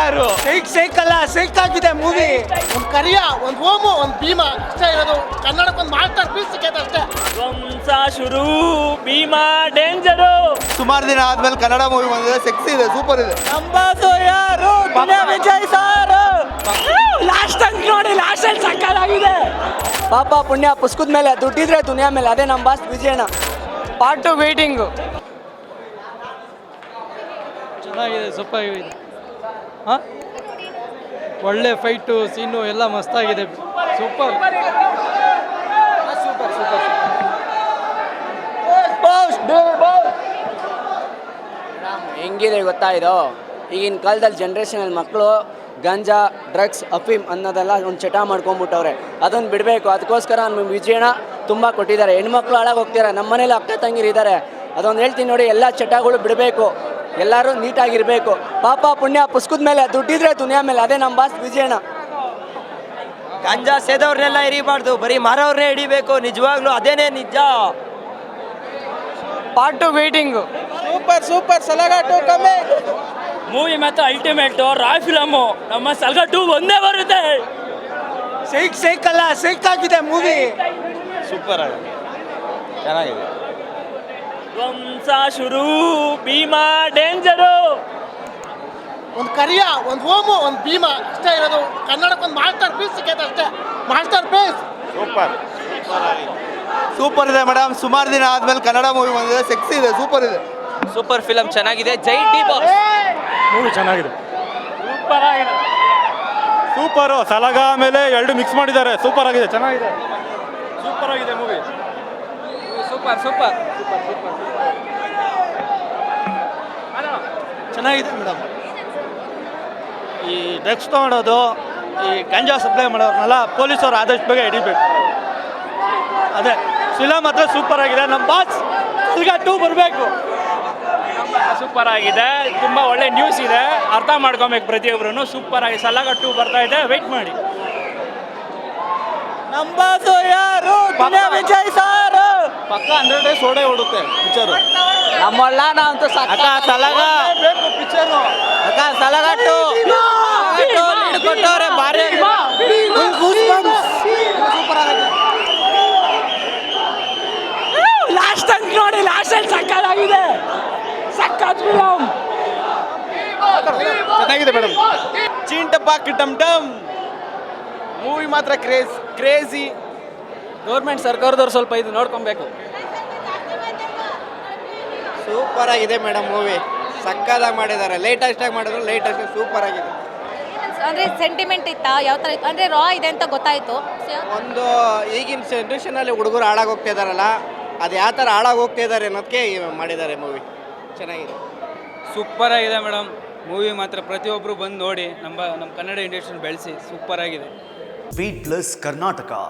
ಯಾರು ಸೈಕಲ್ಲ ಸೈಕ್ ಆಗಿದೆ ಮೂವಿ. ಒಂದು ಕರಿಯ, ಒಂದು ಓಮು, ಒಂದು ಭೀಮಾ ಅಷ್ಟೇ ಇರೋದು. ಕನ್ನಡಕ್ಕೊಂದು ಮಾಸ್ಟರ್ ಪೀಸ್ ಸಿಕ್ಕೈತೆ ಅಷ್ಟೇ. ಧ್ವಂಸ ಶುರು, ಭೀಮಾ ಡೇಂಜರು. ಸುಮಾರು ದಿನ ಆದ್ಮೇಲೆ ಕನ್ನಡ ಮೂವಿ ಬಂದಿದೆ, ಸೆಕ್ಸಿ ಇದೆ, ಸೂಪರ್ ಇದೆ. ನಂಬಾಸು ಯಾರು? ವಿಜಯ್ ಸರ್ ಲಾಸ್ಟ್ ಅಂತ ನೋಡಿ, ಲಾಸ್ಟ್ ಅಲ್ಲಿ ಸಕ್ಕತ್ತಾಗಿದೆ. ಪಾಪ ಪುಣ್ಯ ಪುಸ್ಕದ ಮೇಲೆ ದುಡ್ಡಿದ್ರೆ ದುನಿಯಾ ಮೇಲೆ. ಅದೇ ನಮ್ಮ ಬಾಸ್ ವಿಜಯಣ್ಣ. Part 2 waiting. ಚೆನ್ನಾಗಿದೆ, ಸೂಪರ್ ಆಗಿದೆ. ಹಾಂ, ಒಳ್ಳೆ ಫೈಟು ಸೀನು ಎಲ್ಲ ಮಸ್ತಾಗಿದೆ. Super super super. ಹೆಂಗಿದೆ ಗೊತ್ತಾ ಇದು? ಈಗಿನ ಕಾಲದಲ್ಲಿ ಜನ್ರೇಷನಲ್ಲಿ ಮಕ್ಕಳು ಗಾಂಜಾ, ಡ್ರಗ್ಸ್, ಅಫೀಮ್ ಅನ್ನೋದೆಲ್ಲ ಒಂದು ಚಟ ಮಾಡ್ಕೊಂಬಿಟ್ಟವ್ರೆ. ಅದನ್ನು ಬಿಡಬೇಕು. ಅದಕ್ಕೋಸ್ಕರ ನಮ್ಮ ವಿಜಯಣ್ಣ ತುಂಬ ಕೊಟ್ಟಿದ್ದಾರೆ. ಹೆಣ್ಮಕ್ಳು ಹಾಳಾಗಿ ಹೋಗ್ತಾರೆ. ನಮ್ಮ ಮನೇಲಿ ಅಕ್ಕ ತಂಗಿರಿದ್ದಾರೆ. ಅದೊಂದು ಹೇಳ್ತೀನಿ ನೋಡಿ, ಎಲ್ಲ ಚಟಗಳು ಬಿಡಬೇಕು, ಎಲ್ಲರೂ ನೀಟಾಗಿರಬೇಕು. ಪಾಪ ಪುಣ್ಯ ಪುಸ್ಕದ ಮೇಲೆ ದುಡ್ಡಿದ್ರೆ ದುನಿಯಾ ಮೇಲೆ. ಅದೇ ನಮ್ಮ ಬಾಸ್ ವಿಜಯಣ್ಣ. ಗಾಂಜಾ ಸೇದವ್ರನ್ನೆಲ್ಲ ಹಿಡಿಬಾರ್ದು, ಬರೀ ಮಾರವ್ರನ್ನೇ ಹಿಡಿಬೇಕು. ನಿಜವಾಗ್ಲೂ ಅದೇನೇ ನಿಜ. Part 2 waiting. Super super. ಸಲಾಗಾಟು ಕಮ್ಮಿ. ಮೂವಿ ಮಾತ್ರ ಅಲ್ಟಿಮೇಟ್ ರಾಯ್ ಫಿಲಮು. ನಮ್ಮ ಸಲ್ಗ 2 ಒಂದೇ ಬರುತ್ತೆ. ಸೈಕಲ್ಲ ಸೈಕ್ ಆಗಿದೆ ಮೂವಿ. ಸೂಪರ್ ಆಗಿದೆ, ಚೆನ್ನಾಗಿದೆ. ಧ್ವಂಸ ಶುರು, ಭೀಮಾ ಡೇಂಜರು. ಒಂದು ಕರಿಯ, ಒಂದು ಓಮು, ಒಂದು ಭೀಮಾ ಅಷ್ಟೇ ಇರೋದು. ಕನ್ನಡಕ್ಕೊಂದು ಮಾಸ್ಟರ್ ಪೀಸ್ ಸಿಕ್ಕೈತೆ ಅಷ್ಟೇ. Masterpiece. ಸೂಪರ್ ಇದೆ ಮೇಡಮ್. ಸುಮಾರು ದಿನ ಆದ್ಮೇಲೆ ಕನ್ನಡ ಮೂವಿ ಬಂದಿದೆ, ಸೆಕ್ಸಿ ಇದೆ, ಸೂಪರ್ ಇದೆ. ಸೂಪರ್ ಫಿಲಮ್, ಚೆನ್ನಾಗಿದೆ. ಜೈ ಟಿ ಬಾಸ್. ಮೂವಿ ಚೆನ್ನಾಗಿದೆ, ಸೂಪರ್ ಆಗಿದೆ. ಸೂಪರು. ಸಲಗ ಮೇಲೆ ಎರಡು ಮಿಕ್ಸ್ ಮಾಡಿದ್ದಾರೆ. ಸೂಪರ್ ಆಗಿದೆ, ಚೆನ್ನಾಗಿದೆ, ಸೂಪರ್ ಆಗಿದೆ ಮೂವಿ. Super super. ಚೆನ್ನಾಗಿದೆ ಮೇಡಮ್. ಈ ಡ್ರಗ್ಸ್ ತೊಗೊಳೋದು, ಈ ಗಂಜಾ ಸಪ್ಲೈ ಮಾಡೋರ್ನೆಲ್ಲ ಪೊಲೀಸರು ಆದಷ್ಟು ಬೇಗ ಹಿಡಿಬೇಕು. ಅದೇ ಫಿಲಮ್ ಮಾತ್ರ ಸೂಪರ್ ಆಗಿದೆ. ನಮ್ಮ ಬಾಸ್ ಸಲ್ಗ 2 ಬರಬೇಕು. ಸೂಪರ್ ಆಗಿದೆ. ತುಂಬ ಒಳ್ಳೆ ನ್ಯೂಸ್ ಇದೆ, ಅರ್ಥ ಮಾಡ್ಕೊಬೇಕು ಪ್ರತಿಯೊಬ್ಬರು. ಸೂಪರ್ ಆಗಿ ಸಲಗ 2 ಬರ್ತಾ ಇದೆ, ವೆಯ್ಟ್ ಮಾಡಿ. ನಂಬಾಸು ಯಾರು? ವಿಜಯ್ ಸರ್ ಪಕ್ಕ 100 ಡೇಸ್ ಓಡೇ ಓಡುತ್ತೆ ಪಿಕ್ಚರು. ನಮ್ಮಲ್ಲ ನಾವಂತೂ ಅಕ್ಕ ಸಲಗ ಬೇಕು ಪಿಕ್ಚರು. ಅಕ್ಕ ಸಲಾಗಾಟು ಕೊಟ್ಟವ್ರೆ ಭಾರಿ. ಸೂಪರ್ ಆಗಿದೆ. ಲಾಸ್ಟ್ ಅಂತ ನೋಡಿ, ಲಾಸ್ಟ್ ಅಲ್ಲಿ ಸಕ್ಕತ್ತಾಗಿದೆ. ಸಕ್ಕತ್ ಫಿಲಮ್. ಚೆನ್ನಾಗಿದೆ ಮೇಡಮ್. ಚೀಂಟಪಾಕ್ ಟಮ್ ಟಮ್ ಮೂವಿ ಮಾತ್ರ ಕ್ರೇಜಿ. ಗೌರ್ಮೆಂಟ್ ಸರ್ಕಾರದವ್ರು ಸ್ವಲ್ಪ ಇದು ನೋಡ್ಕೊಬೇಕು. ಸೂಪರ್ ಆಗಿದೆ ಮೇಡಮ್ ಮೂವಿ. ಸಕ್ಕದಾಗಿ ಮಾಡಿದ್ದಾರೆ. ಲೇಟೆಸ್ಟ್ ಆಗಿ ಮಾಡಿದ್ರು, ಲೇಟೆಸ್ಟ್ ಸೂಪರ್ ಆಗಿದೆ. ಅಂದರೆ ಸೆಂಟಿಮೆಂಟ್ ಇತ್ತಾ? ಯಾವ ಥರ ಇತ್ತು ಅಂದರೆ ರಾ ಇದೆ ಅಂತ ಗೊತ್ತಾಯಿತು. ಒಂದು ಈಗಿನ ಜನ್ರೇಷನಲ್ಲಿ ಹುಡುಗರು ಹಾಳಾಗಿ ಹೋಗ್ತಾ ಇದ್ದಾರಲ್ಲ, ಅದು ಯಾವ ಥರ ಹಾಳಾಗಿ ಹೋಗ್ತಾ ಇದ್ದಾರೆ ಅನ್ನೋದಕ್ಕೆ ಮಾಡಿದ್ದಾರೆ ಮೂವಿ. ಚೆನ್ನಾಗಿದೆ, ಸೂಪರ್ ಆಗಿದೆ ಮೇಡಮ್. ಮೂವಿ ಮಾತ್ರ ಪ್ರತಿಯೊಬ್ಬರು ಬಂದು ನೋಡಿ, ನಮ್ಮ ಕನ್ನಡ ಇಂಡಸ್ಟ್ರಿ ಬೆಳೆಸಿ. ಸೂಪರ್ ಆಗಿದೆ. Beat Plus Karnataka.